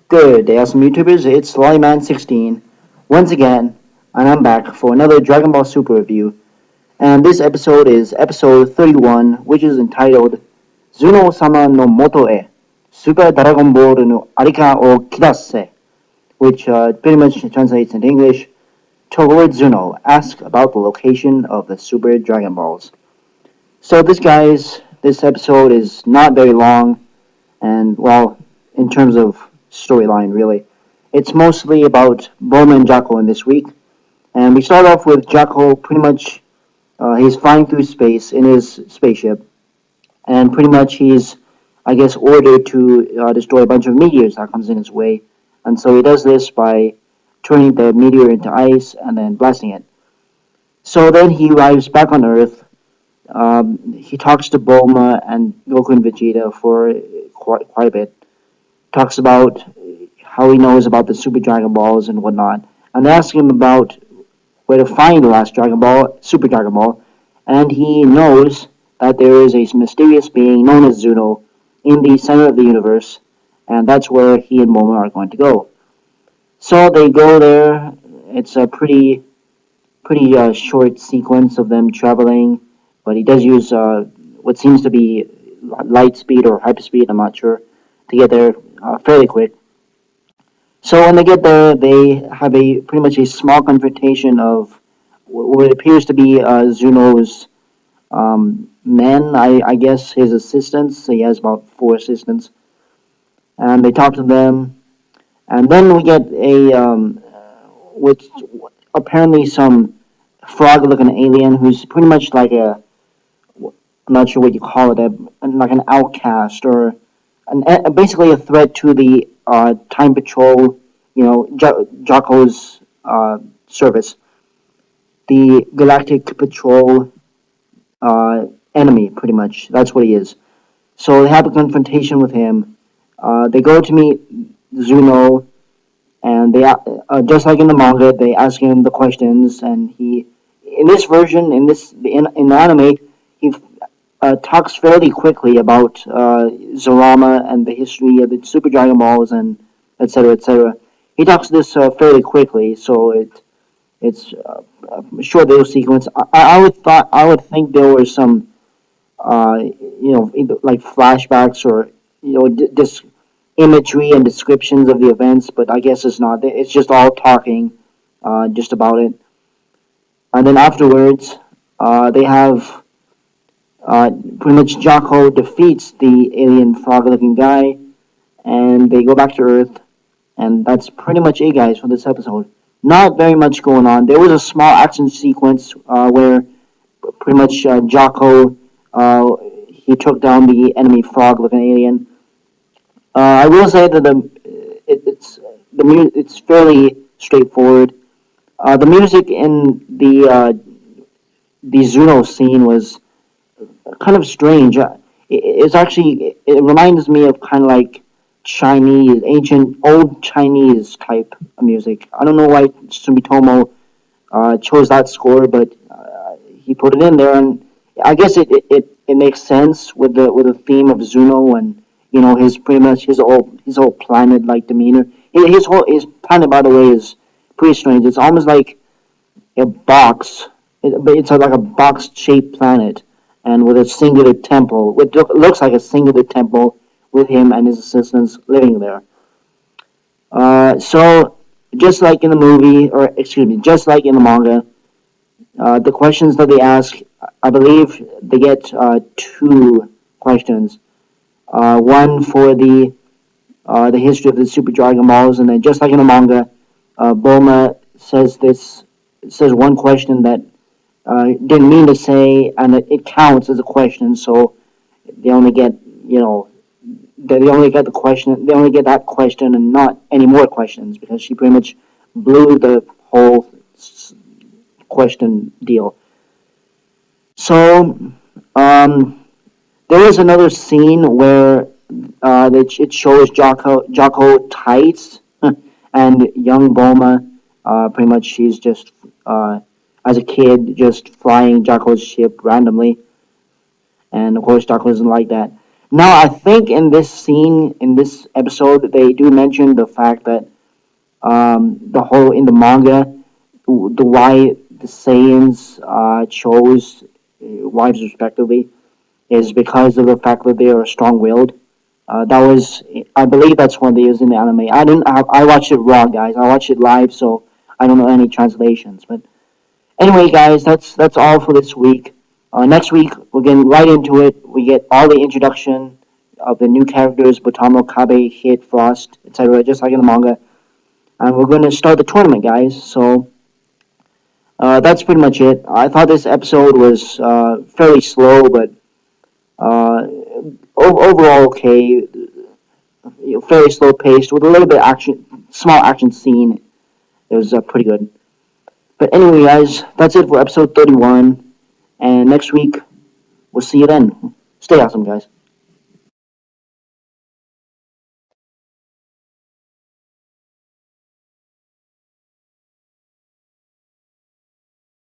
Good day, awesome YouTubers. It's Lollyman16 once again, and I'm back for another Dragon Ball Super review. And this episode is episode 31, which is entitled Zuno sama no moto e Super Dragon Ball no Arika o Kidase, which pretty much translates into English to Lord Zuno, ask about the location of the Super Dragon Balls. So this episode is not very long, and well, in terms of storyline, really, it's mostly about Bulma and Jaco in this week. And we start off with Jaco pretty much he's flying through space in his spaceship, and pretty much he's, I guess, ordered to destroy a bunch of meteors that comes in his way. And so he does this by turning the meteor into ice and then blasting it. So then he arrives back on Earth. He talks to Bulma and Goku and Vegeta for quite a bit. Talks about how he knows about the Super Dragon Balls and whatnot. And they ask him about where to find the last Dragon Ball, Super Dragon Ball, and he knows that there is a mysterious being known as Zuno in the center of the universe, and that's where he and Bulma are going to go. So they go there. It's a pretty short sequence of them traveling, but he does use what seems to be light speed or hyperspeed. I'm not sure to get there fairly quick. So when they get there, they have a pretty much a small confrontation of what appears to be Zuno's men. I guess his assistants. He has about four assistants, and they talk to them, and then we get a which apparently some frog-looking alien who's pretty much like a I'm not sure what you call it, like an outcast or basically a threat to the Time Patrol, Jocko's service, the Galactic Patrol enemy, pretty much. That's what he is. So they have a confrontation with him. They go to meet Zuno, and they just like in the manga, they ask him the questions, and he, in this version, in the anime, he talks fairly quickly about Zorama and the history of the Super Dragon Balls and etc. etc. He talks this fairly quickly, so it's a short little sequence. I would think there were some either like flashbacks or this imagery and descriptions of the events, but I guess it's not. It's just all talking just about it. And then afterwards, they have pretty much Jaco defeats the alien frog-looking guy, and they go back to Earth, and that's pretty much it, guys, for this episode. Not very much going on. There was a small action sequence where pretty much Jaco he took down the enemy frog-looking alien. I will say that it's fairly straightforward. The music in the Zuno scene was kind of strange. It reminds me of kind of like Chinese, ancient, old Chinese type of music. I don't know why Sumitomo chose that score, but he put it in there, and I guess it makes sense with the theme of Zuno and his pretty much his whole planet like demeanor. His planet, by the way, is pretty strange. It's almost like a box, but it's like a box shaped planet, and with a singular temple. It looks like a singular temple with him and his assistants living there. So just like in the movie, or excuse me, just like in the manga, the questions that they ask, I believe they get two questions. One for the history of the Super Dragon Balls, and then just like in the manga, Bulma says one question that didn't mean to say, and it counts as a question, so they only get they only get the question, they only get that question and not any more questions because she pretty much blew the whole question deal. So there is another scene where it shows Jaco tights and young Bulma. Pretty much, she's just as a kid just flying Jaco's ship randomly, and of course Jaco doesn't like that. Now, I think in this scene, in this episode, they do mention the fact that the whole in the manga, the why the Saiyans chose wives respectively is because of the fact that they are strong-willed. That was, I believe, that's what they use in the anime. I watched it raw, guys. I watched it live, so I don't know any translations. But anyway, guys, that's all for this week. Next week, we're getting right into it. We get all the introduction of the new characters: Botamo, Kabe, Hit, Frost, etc., just like in the manga. And we're going to start the tournament, guys. So that's pretty much it. I thought this episode was fairly slow, but uh, overall okay. Fairly slow paced with a little bit of action, small action scene. It was pretty good. But anyway, guys, that's it for episode 31. And next week, we'll see you then. Stay awesome, guys.